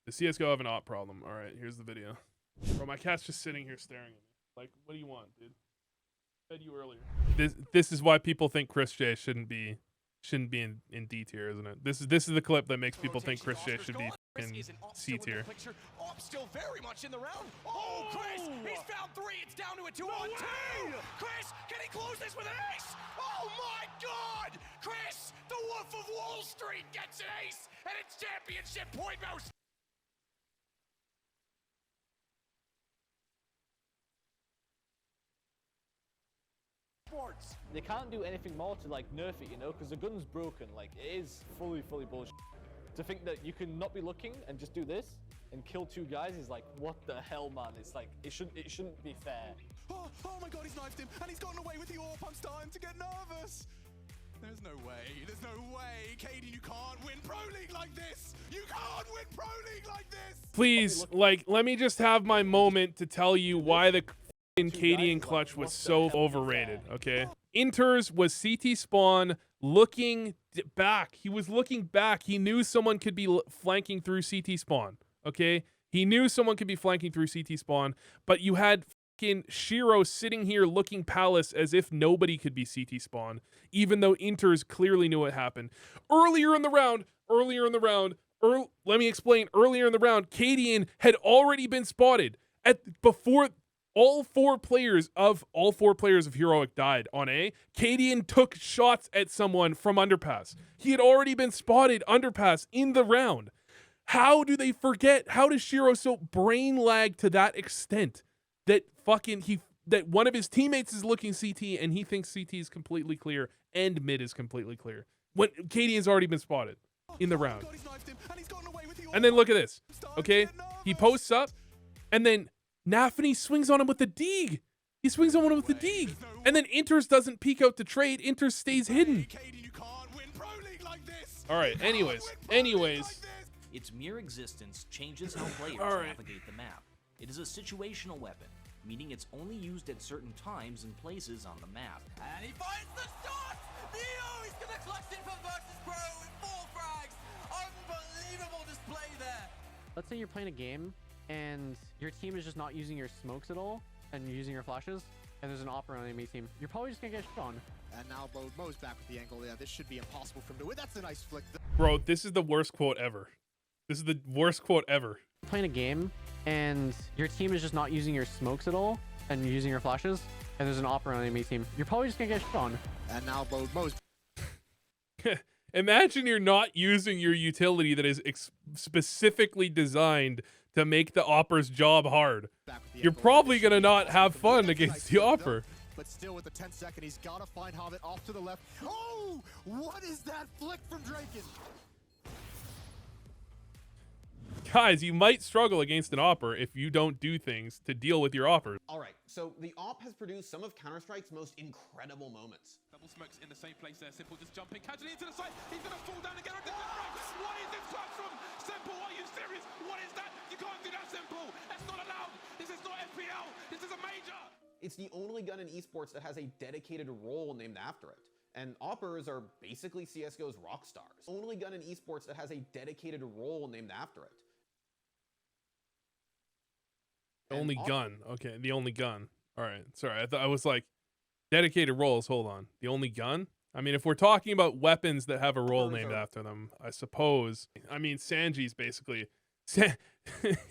The CSGO have an AWP problem. All right, here's the video. Bro, my cat's just sitting here staring at me. Like, what do you want, dude? I said you earlier. This is why people think Chris J shouldn't be in D tier, isn't it? This is the clip that makes people think Chris J should be in C tier. Still very much in the round. Oh, Chris, he's found 3. It's down to a 2-on-2. Chris, can he close this with an ace? Oh my God! Chris, the Wolf of Wall Street gets an ace, and it's championship point mouse. They can't do anything more to like nerf it, you know, because the gun's broken. Like, it is fully bullshit. To think that you can not be looking and just do this and kill 2 guys is like, what the hell, man? It's like, it shouldn't be fair. Oh my God, he's knifed him, and he's gotten away with the AWP. I'm starting to get nervous. There's no way, Katie, you can't win Pro League like this. You can't win Pro League like this. Please, like, let me just have my moment to tell you why the Katie and Clutch was so overrated, okay? Inters was CT spawn looking back. He was looking back. He knew someone could be flanking through CT spawn, okay? He knew someone could be flanking through CT spawn, but you had fucking Shiro sitting here looking palace as if nobody could be CT spawn, even though Inters clearly knew what happened. Earlier in the round, let me explain. Earlier in the round, Cadian had already been spotted before all four players of Heroic died on A. Cadian took shots at someone from underpass. He had already been spotted underpass in the round. How do they forget? How does Shiro so brain lag to that extent that that one of his teammates is looking CT and he thinks CT is completely clear and mid is completely clear when Cadian's already been spotted in the round? And then look at this, okay? He posts up and then Nafany swings on him with the Deeg. He swings on him with the Deeg. And then Inters doesn't peek out to trade. Inters stays hidden. All right, anyways. Its mere existence changes how players navigate the map. It is a situational weapon, meaning it's only used at certain times and places on the map. And he finds the shot! Neo is gonna clutch it for versus Pro with 4 frags. Unbelievable display there. Let's say you're playing a game and your team is just not using your smokes at all and you're using your flashes, and there's an AWPer on the enemy team. You're probably just gonna get shot on. And now Mo's back with the angle. Yeah, this should be impossible for him to win. That's a nice flick. Bro, this is the worst quote ever. This is the worst quote ever. Playing a game and your team is just not using your smokes at all and you're using your flashes, and there's an AWPer on the enemy team. You're probably just gonna get shot on. And now Mo's Imagine you're not using your utility that is specifically designed to make the AWPer's job hard. You're probably gonna not have fun against the AWPer. But still, with the 10-second, he's gotta find Hobbit off to the left. Oh, what is that flick from Draken? Guys, you might struggle against an AWPer if you don't do things to deal with your AWPers. All right, so the AWP has produced some of Counter-Strike's most incredible moments. Double smokes in the same place there. Simple just jumping casually into the side. He's gonna fall down again. What is this clutch from Simple? Are you serious? What is that? You can't do that, Simple. That's not allowed. This is not FPL. This is a major. It's the only gun in esports that has a dedicated role named after it. And AWPers are basically CSGO's rock stars. Only gun in esports that has a dedicated role named after it. The only gun. Okay, the only gun. All right, sorry. I was like, dedicated roles. Hold on. The only gun? I mean, if we're talking about weapons that have a role named after them, I suppose. I mean, Sanji's basically...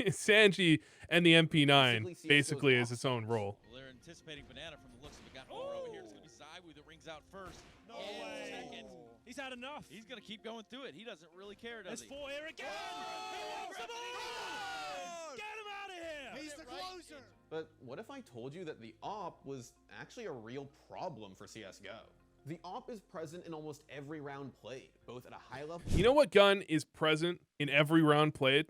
Sanji and the MP9 basically is its own role. Well, they're anticipating Banana from the looks of it. Got 4 over here. It's going to be Zywoo that rings out first. No way. Second. He's had enough. He's going to keep going through it. He doesn't really care, does There's he? 4 here again. He wants them all. Get him out of here. He's the closer. But what if I told you that the AWP was actually a real problem for CSGO? The AWP is present in almost every round played, both at a high level. You know what gun is present in every round played?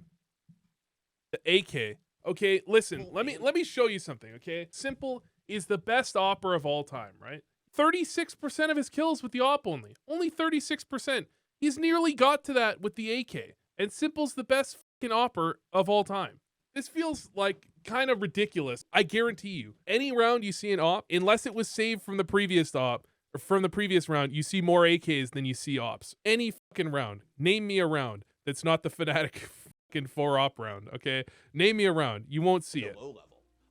The AK. Okay, listen, let me show you something, okay? Simple is the best AWPer of all time, right? 36% of his kills with the AWP only 36%. He's nearly got to that with the AK. And Simple's the best fucking AWPer of all time. This feels like kind of ridiculous. I guarantee you, any round you see an AWP, unless it was saved from the previous AWP, or from the previous round, you see more AKs than you see AWPs. Any fucking round. Name me a round that's not the Fnatic fucking 4-op round, okay? Name me a round. You won't see it. Low level.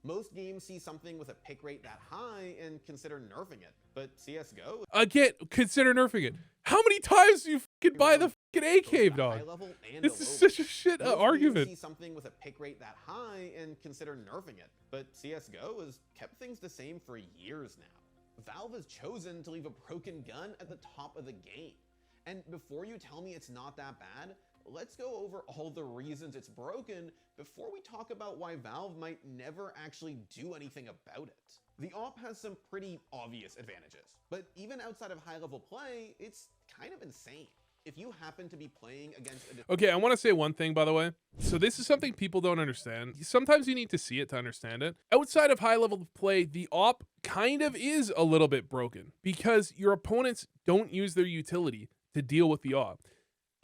Most games see something with a pick rate that high and consider nerfing it, but CSGO Again, consider nerfing it. How many times do you fucking buy the fucking AK, dog? This is such a shit argument. See something with a pick rate that high and consider nerfing it, but CSGO has kept things the same for years now. Valve has chosen to leave a broken gun at the top of the game. And before you tell me it's not that bad, let's go over all the reasons it's broken before we talk about why Valve might never actually do anything about it. The AWP has some pretty obvious advantages, but even outside of high-level play, it's kind of insane. If you happen to be playing against a... Okay, I want to say one thing, by the way. So this is something people don't understand. Sometimes you need to see it to understand it. Outside of high-level play, the AWP kind of is a little bit broken because your opponents don't use their utility to deal with the AWP.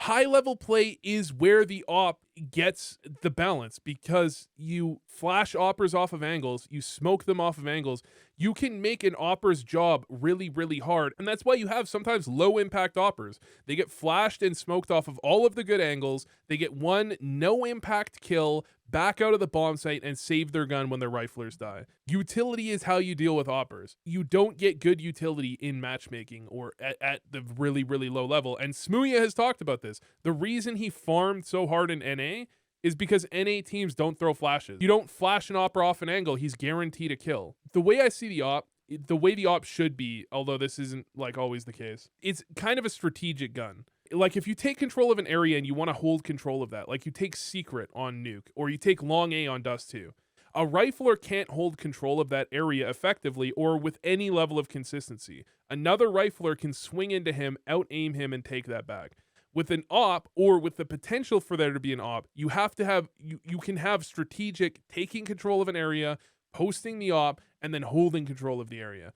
High-level play is where the AWP gets the balance because you flash AWPers off of angles, you smoke them off of angles, you can make an AWPer's job really, really hard, and that's why you have sometimes low-impact AWPers. They get flashed and smoked off of all of the good angles, they get one no-impact kill, back out of the bomb site, and save their gun when their riflers die. Utility is how you deal with AWPers. You don't get good utility in matchmaking or at the really, really low level, and Smooya has talked about this. The reason he farmed so hard in NA is because NA teams don't throw flashes. You don't flash an AWPer off an angle, he's guaranteed a kill. The way I see the AWP, the way the AWP should be, although this isn't like always the case, it's kind of a strategic gun. Like if you take control of an area and you want to hold control of that, like you take Secret on Nuke or you take Long A on Dust 2, a rifler can't hold control of that area effectively or with any level of consistency. Another rifler can swing into him, out-aim him, and take that back. With an AWP, or with the potential for there to be an AWP, you have to have, you can have strategic taking control of an area, posting the AWP, and then holding control of the area.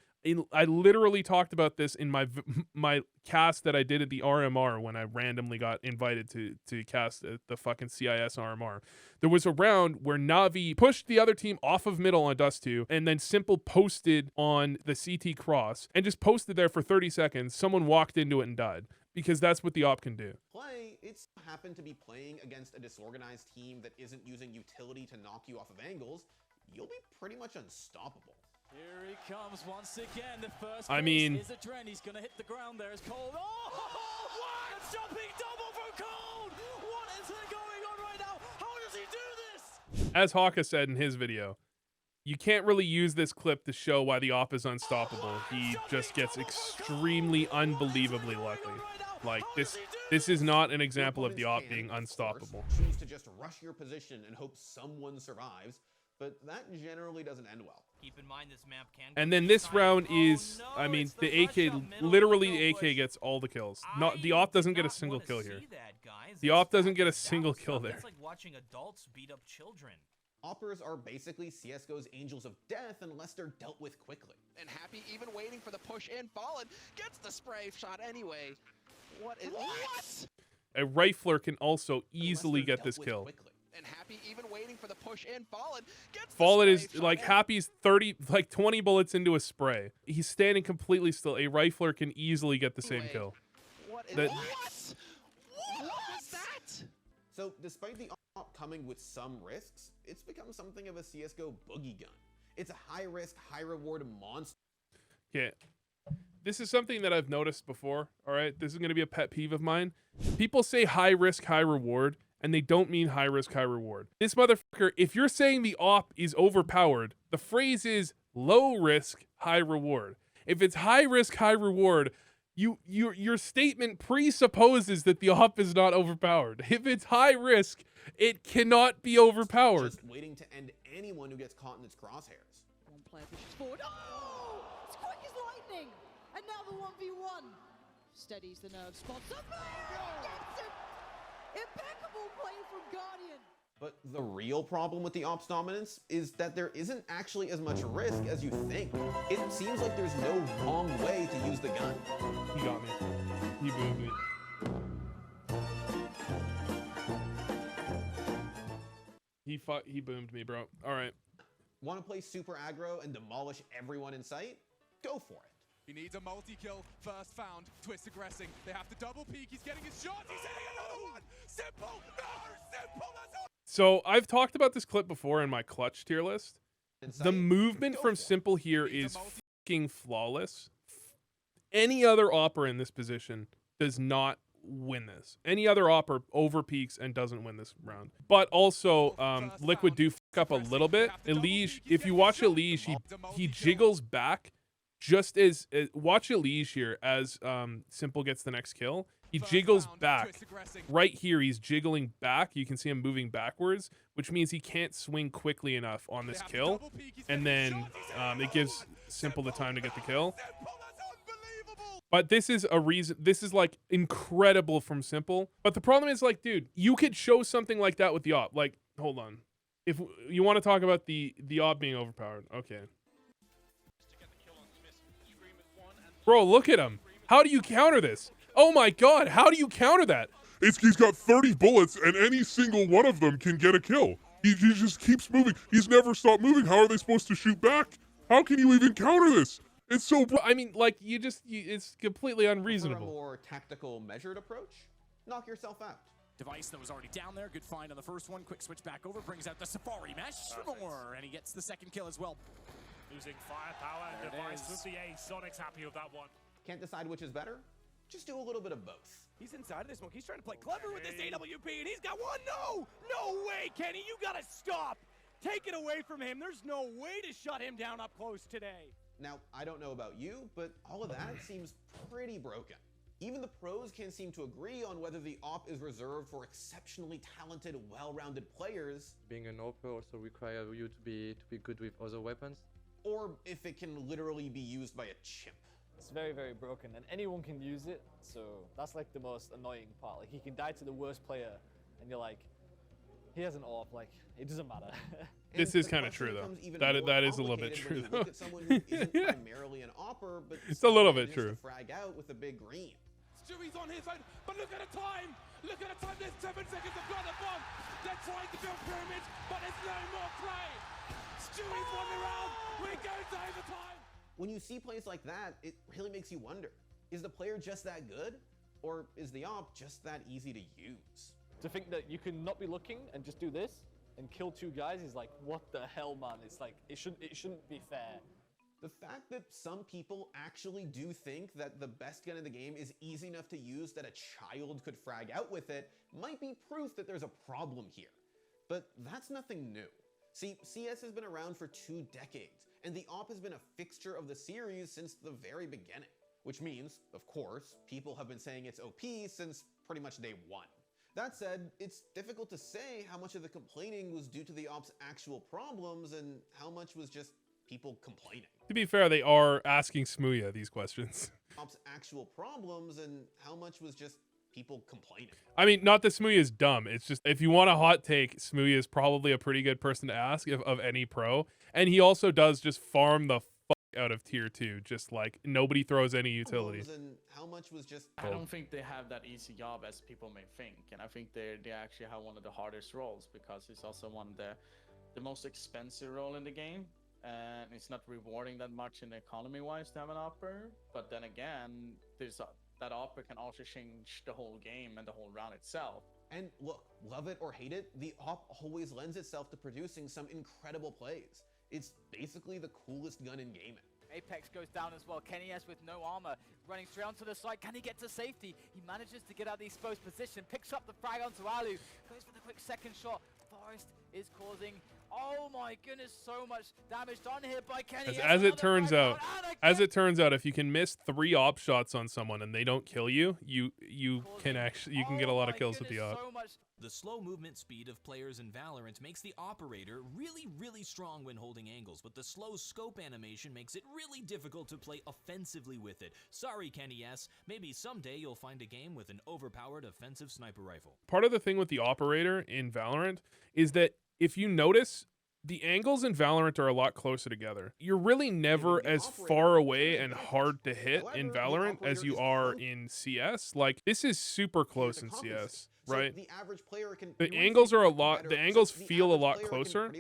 I literally talked about this in my cast that I did at the RMR when I randomly got invited to cast the fucking CIS RMR. There was a round where Na'Vi pushed the other team off of middle on Dust 2 and then simple posted on the CT cross and just posted there for 30 seconds. Someone walked into it and died because that's what the AWP can do. It's happened to be playing against a disorganized team that isn't using utility to knock you off of angles, you'll be pretty much unstoppable. Here he comes once again. The first I mean, is a Dren. He's going to hit the ground there as Cold. Oh, what? A jumping double from Cold. What is going on right now? How does he do this? As Hawka said in his video, you can't really use this clip to show why the AWP is unstoppable. He just gets extremely unbelievably lucky. Like this is not an example of the AWP being unstoppable. Choose to just rush your position and hope someone survives, but that generally doesn't end well. Keep in mind this map can. And then this round is, I mean, the AK, literally the AK gets all the kills. Not the AWP doesn't get a single kill here. The AWP doesn't get a single kill there. It's like watching adults beat up children. AWPers are basically CSGO's angels of death unless they're dealt with quickly. And Happy even waiting for the push in. Fallen gets the spray shot anyway. What? A rifler can also easily get this kill. And Happy even waiting for the push in. Fallen is like Happy's 20 bullets into a spray. He's standing completely still. A rifler can easily get the same kill. What was that? So despite the AWP coming with some risks, it's become something of a CSGO boogie gun. It's a high risk, high reward monster. Okay. This is something that I've noticed before, all right? This is going to be a pet peeve of mine. People say high risk, high reward, and they don't mean high risk, high reward. This motherfucker, if you're saying the AWP is overpowered, the phrase is low risk, high reward. If it's high risk, high reward, your statement presupposes that the AWP is not overpowered. If it's high risk, it cannot be overpowered. Just waiting to end anyone who gets caught in its crosshairs. One player pushes forward. Oh! It's quick as lightning! And now the 1v1. Steadies the nerve spot. Gets him! Impeccable play from Guardian. But the real problem with the AWP's dominance is that there isn't actually as much risk as you think. It seems like there's no wrong way to use the gun. He got me. He boomed me. He boomed me, bro. All right. Want to play super aggro and demolish everyone in sight? Go for it. He needs a multi-kill. First found. Twist aggressing. They have to double peek. He's getting his shot. He's hitting another one. Simple. No, Simple. That's So I've talked about this clip before in my clutch tier list. The Insight? movement Go from for it. Simple here is fucking flawless. Any other AWPer in this position does not win this. Any other AWPer overpeaks and doesn't win this round. But also, Liquid do fuck up a little bit. Elige, if you watch Elige, he jiggles back just as watch Elige here as Simple gets the next kill. He jiggles back. Right here, he's jiggling back. You can see him moving backwards, which means he can't swing quickly enough on this kill. And then it gives Simple the time to get the kill. But this is a reason. This is like incredible from Simple. But the problem is, like, dude, you could show something like that with the AWP. Like, hold on. If you want to talk about the AWP being overpowered, okay. Bro, look at him. How do you counter this? Oh my God, how do you counter that? He's got 30 bullets, and any single one of them can get a kill. He just keeps moving. He's never stopped moving. How are they supposed to shoot back? How can you even counter this? It's so. I mean, like, it's completely For a unreasonable. more tactical, measured approach, knock yourself out. Device that was already down there. Good find on the first one. Quick switch back over. Brings out the Safari Mesh for more. And he gets the second kill as well. Losing firepower and Device with the ace. Sonic's happy with that one. Can't decide which is better? Just do a little bit of both. He's inside of this one. He's trying to play clever with this AWP, and he's got one. No way, Kenny. You gotta stop. Take it away from him. There's no way to shut him down up close today. Now, I don't know about you, but all of that seems pretty broken. Even the pros can't seem to agree on whether the AWP is reserved for exceptionally talented, well-rounded players, Being an AWPer also requires you to be good with other weapons. or if it can literally be used by a chimp. It's very, very broken, and anyone can use it. So that's like the most annoying part. Like, he can die to the worst player, and you're like, he has an AWP. Like, it doesn't matter. This is kind of true, though. That is a little bit true, though. Look at someone who isn't primarily an AWPer, but It's a little still bit true. manages to frag out with a big green. Stewie's on his own, but look at the time. Look at the time. There's 7 seconds. They've got the bomb. They're trying to build pyramids, but there's no more play. Stewie's won the round. We're going to overtime. When you see plays like that, it really makes you wonder, is the player just that good? Or is the AWP just that easy to use? To think that you can not be looking and just do this and kill 2 guys is like, what the hell, man? It's like, it shouldn't be fair. The fact that some people actually do think that the best gun in the game is easy enough to use that a child could frag out with it might be proof that there's a problem here. But that's nothing new. See, CS has been around for 2 decades, and the AWP has been a fixture of the series since the very beginning. Which means, of course, people have been saying it's OP since pretty much day 1. That said, it's difficult to say how much of the complaining was due to the AWP's actual problems and how much was just people complaining. To be fair, they are asking Smooya these questions. AWP's actual problems and how much was just people complaining. I mean, not that Smooya is dumb. It's just, if you want a hot take, Smooya is probably a pretty good person to ask of any pro. And he also does just farm the fuck out of tier 2. Just like, nobody throws any utility. And how much was just... I don't think they have that easy job as people may think, and I think they actually have one of the hardest roles because it's also one of the most expensive role in the game, and it's not rewarding that much in economy-wise to have an AWPer. But then again, that AWPer can also change the whole game and the whole round itself. And look, love it or hate it, the AWP always lends itself to producing some incredible plays. It's basically the coolest gun in gaming. Apex goes down as well. Kenny S with no armor, running straight onto the side. Can he get to safety? He manages to get out of the exposed position, picks up the frag onto Alu, goes for the quick second shot. Forest is causing, oh my goodness, so much damage done here by Kenny. As it turns out, if you can miss 3 AWP shots on someone and they don't kill you, you can get a lot of kills with the AWP. The slow movement speed of players in Valorant makes the operator really strong when holding angles, but the slow scope animation makes it really difficult to play offensively with it. Sorry, Kenny S. Maybe someday you'll find a game with an overpowered offensive sniper rifle. Part of the thing with the operator in Valorant is that if you notice, the angles in Valorant are a lot closer together. You're really never as far away and hard to hit in Valorant as you are in CS. Like, this is super close in CS, right? The average player can the angles are the angles feel a lot closer.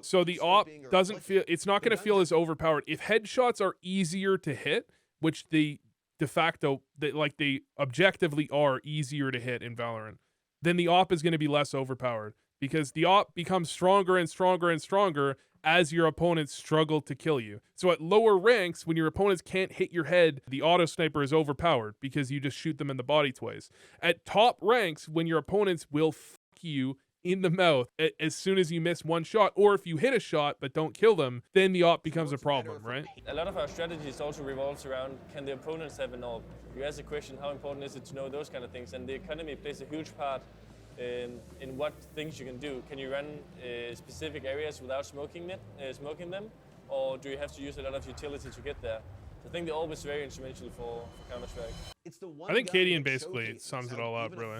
So the AWP doesn't feel, it's not going to feel as overpowered. If headshots are easier to hit, which they de facto, they objectively are easier to hit in Valorant, then the AWP is going to be less overpowered. because the AWP becomes stronger and stronger and stronger as your opponents struggle to kill you. So at lower ranks, when your opponents can't hit your head, the auto sniper is overpowered because you just shoot them in the body twice. At top ranks, when your opponents will fuck you in the mouth as soon as you miss one shot, or if you hit a shot but don't kill them, then the AWP becomes a problem, right? A lot of our strategies also revolves around, can the opponents have an AWP? You ask the question, how important is it to know those kind of things? And the economy plays a huge part in what things you can do. Can you run specific areas without smoking them? Or do you have to use a lot of utility to get there? I think they're always very instrumental for Counter-Strike. I think Cadian basically sums it all up, really.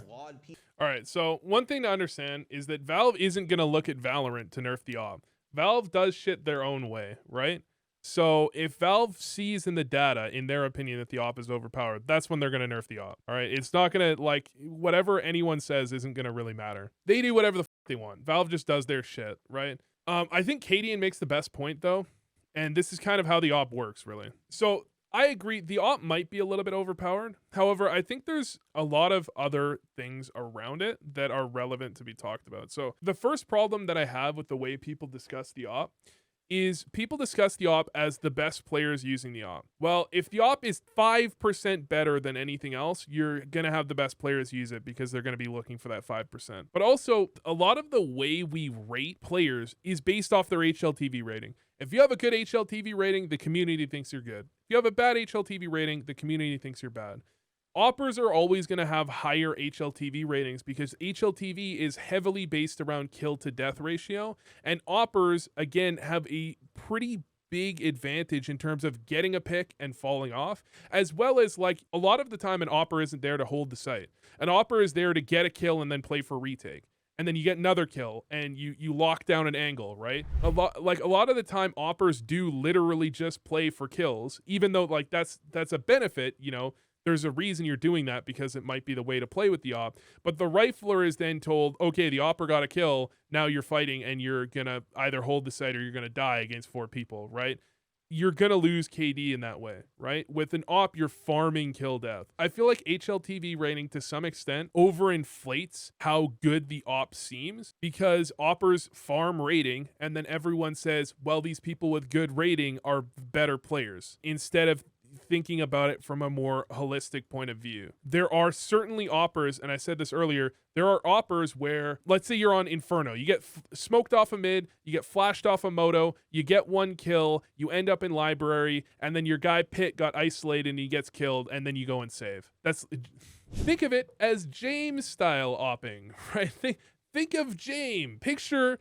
All right, so one thing to understand is that Valve isn't going to look at Valorant to nerf the AWP. Valve does shit their own way, right? So if Valve sees in the data, in their opinion, that the AWP is overpowered, that's when they're going to nerf the AWP, all right? It's not going to, like, whatever anyone says isn't going to really matter. They do whatever the fuck they want. Valve just does their shit, right? I think Cadian makes the best point, though, and this is kind of how the AWP works, really. So I agree, the AWP might be a little bit overpowered. However, I think there's a lot of other things around it that are relevant to be talked about. So the first problem that I have with the way people discuss the AWP is people discuss the AWP as the best players using the AWP. Well, if the AWP is 5% better than anything else, you're going to have the best players use it because they're going to be looking for that 5%. But also, a lot of the way we rate players is based off their HLTV rating. If you have a good HLTV rating, the community thinks you're good. If you have a bad HLTV rating, the community thinks you're bad. AWPers are always going to have higher HLTV ratings because HLTV is heavily based around kill to death ratio, and AWPers, again, have a pretty big advantage in terms of getting a pick and falling off, as well as, like, a lot of the time an AWPer isn't there to hold the site. An AWPer is there to get a kill and then play for retake. And then you get another kill and you lock down an angle, right? A lot of the time AWPers do literally just play for kills, even though, like, that's a benefit, you know. There's a reason you're doing that because it might be the way to play with the AWP. But the rifler is then told, okay, the AWPer got a kill, now you're fighting and you're gonna either hold the site or you're gonna die against 4 people, right? You're gonna lose KD in that way, right? With an AWP, you're farming kill death. I feel like HLTV rating to some extent overinflates how good the AWP seems because AWPers farm rating and then everyone says, well, these people with good rating are better players, instead of thinking about it from a more holistic point of view. There are certainly AWPers, and I said this earlier, there are AWPers where, let's say you're on Inferno, you get smoked off a mid, you get flashed off a moto, you get 1 kill, you end up in library, and then your guy Pitt got isolated and he gets killed, and then you go and save. Think of it as James style AWPing, right? Think of Jame. Picture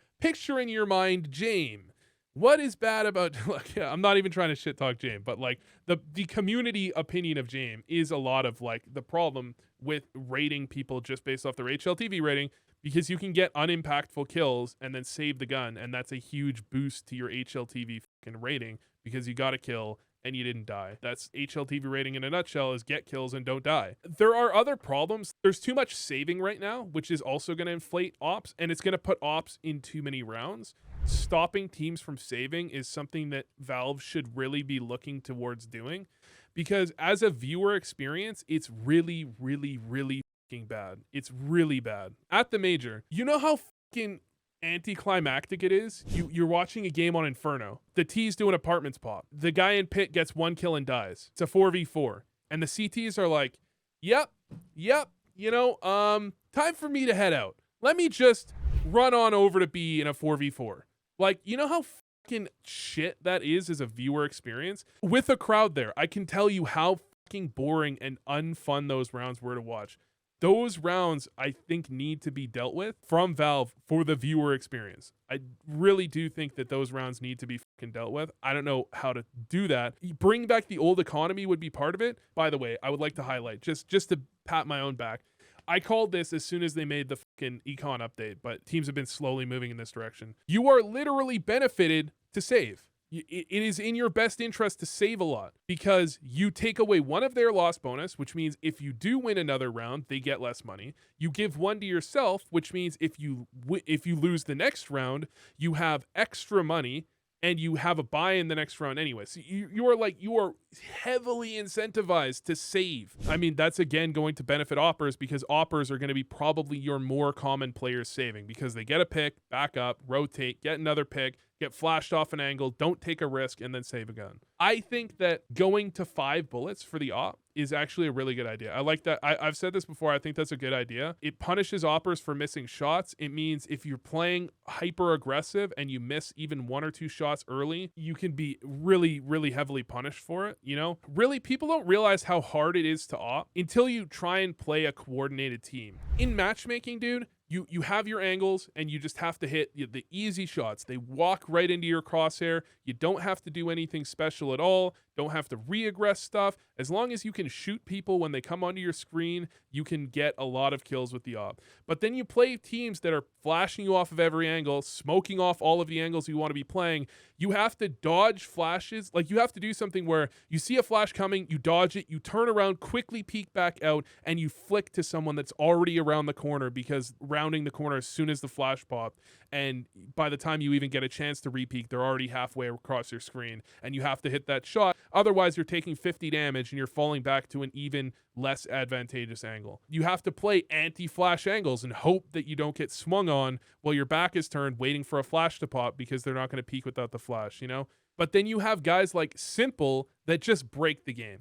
in your mind Jame. What is bad about, like, I'm not even trying to shit talk Jame, but like the community opinion of Jame is a lot of like the problem with rating people just based off their HLTV rating, because you can get unimpactful kills and then save the gun, and that's a huge boost to your HLTV fucking rating because you got a kill and you didn't die. That's HLTV rating in a nutshell, is get kills and don't die. There are other problems. There's too much saving right now, which is also going to inflate AWPs, and it's going to put AWPs in too many rounds. Stopping teams from saving is something that Valve should really be looking towards doing, because as a viewer experience, it's really, really, really fucking bad. It's really bad. At the major, you know how fucking anticlimactic it is? You're watching a game on Inferno. The T's doing apartments pop. The guy in pit gets 1 kill and dies. It's a 4v4. And the CTs are like, yep, you know, time for me to head out. Let me just run on over to B in a 4v4. Like, you know how fucking shit that is as a viewer experience? With a crowd there, I can tell you how fucking boring and unfun those rounds were to watch. Those rounds, I think, need to be dealt with from Valve for the viewer experience. I really do think that those rounds need to be fucking dealt with. I don't know how to do that. Bring back the old economy would be part of it. By the way, I would like to highlight, just to pat my own back, I called this as soon as they made the fucking econ update, but teams have been slowly moving in this direction. You are literally benefited to save. It is in your best interest to save a lot, because you take away one of their loss bonus, which means if you do win another round, they get less money. You give one to yourself, which means if you lose the next round, you have extra money. and you have a buy in the next round anyway. So you are heavily incentivized to save. I mean, that's again going to benefit AWPers because AWPers are going to be probably your more common players saving because they get a pick, back up, rotate, get another pick, get flashed off an angle, don't take a risk, and then save a gun. I think that going to 5 bullets for the AWP is actually a really good idea. I like that. I've said this before. I think that's a good idea. It punishes AWPers for missing shots. It means if you're playing hyper aggressive and you miss even 1 or 2 shots early, you can be really, really heavily punished for it. You know, really, people don't realize how hard it is to AWP until you try and play a coordinated team. In matchmaking, dude, you have your angles and you just have to hit the easy shots. They walk right into your crosshair. You don't have to do anything special at all. Don't have to re-aggress stuff. As long as you can shoot people when they come onto your screen, you can get a lot of kills with the AWP. But then you play teams that are flashing you off of every angle, smoking off all of the angles you want to be playing. You have to dodge flashes. Like, you have to do something where you see a flash coming, you dodge it, you turn around, quickly peek back out, and you flick to someone that's already around the corner because rounding the corner as soon as the flash popped. And by the time you even get a chance to re-peek, they're already halfway across your screen, and you have to hit that shot. Otherwise, you're taking 50 damage and you're falling back to an even less advantageous angle. You have to play anti-flash angles and hope that you don't get swung on while your back is turned waiting for a flash to pop because they're not going to peek without the flash, you know? But then you have guys like Simple that just break the game.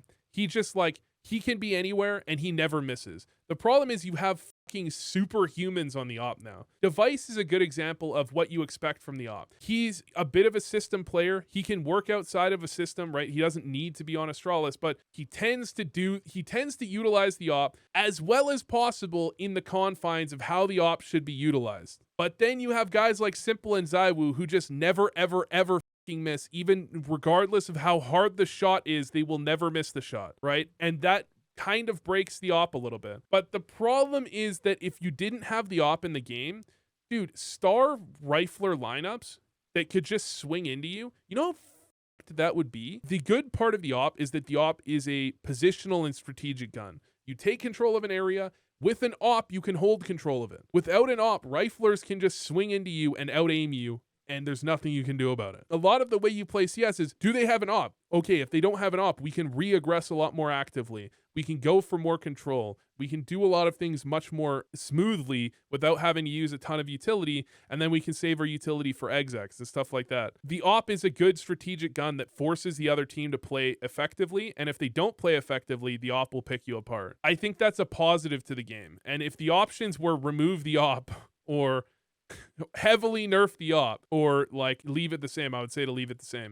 He can be anywhere and he never misses. The problem is you have fucking superhumans on the AWP now. Device is a good example of what you expect from the AWP. He's a bit of a system player. He can work outside of a system, right? He doesn't need to be on Astralis, but he tends to utilize the AWP as well as possible in the confines of how the AWP should be utilized. But then you have guys like Simple and ZywOo who just never, ever, ever miss. Even regardless of how hard the shot is, they will never miss the shot, right? And that kind of breaks the AWP a little bit. But the problem is that if you didn't have the AWP in the game, dude, star rifler lineups that could just swing into you, you know how that would be? The good part of the AWP is that the AWP is a positional and strategic gun. You take control of an area. With an AWP, you can hold control of it. Without an AWP, riflers can just swing into you and out-aim you, and there's nothing you can do about it. A lot of the way you play CS is, do they have an AWP? Okay, if they don't have an AWP, we can re-aggress a lot more actively. We can go for more control. We can do a lot of things much more smoothly without having to use a ton of utility, and then we can save our utility for execs and stuff like that. The AWP is a good strategic gun that forces the other team to play effectively, and if they don't play effectively, the AWP will pick you apart. I think that's a positive to the game, and if the options were remove the AWP or heavily nerf the AWP or like leave it the same, I would say to leave it the same.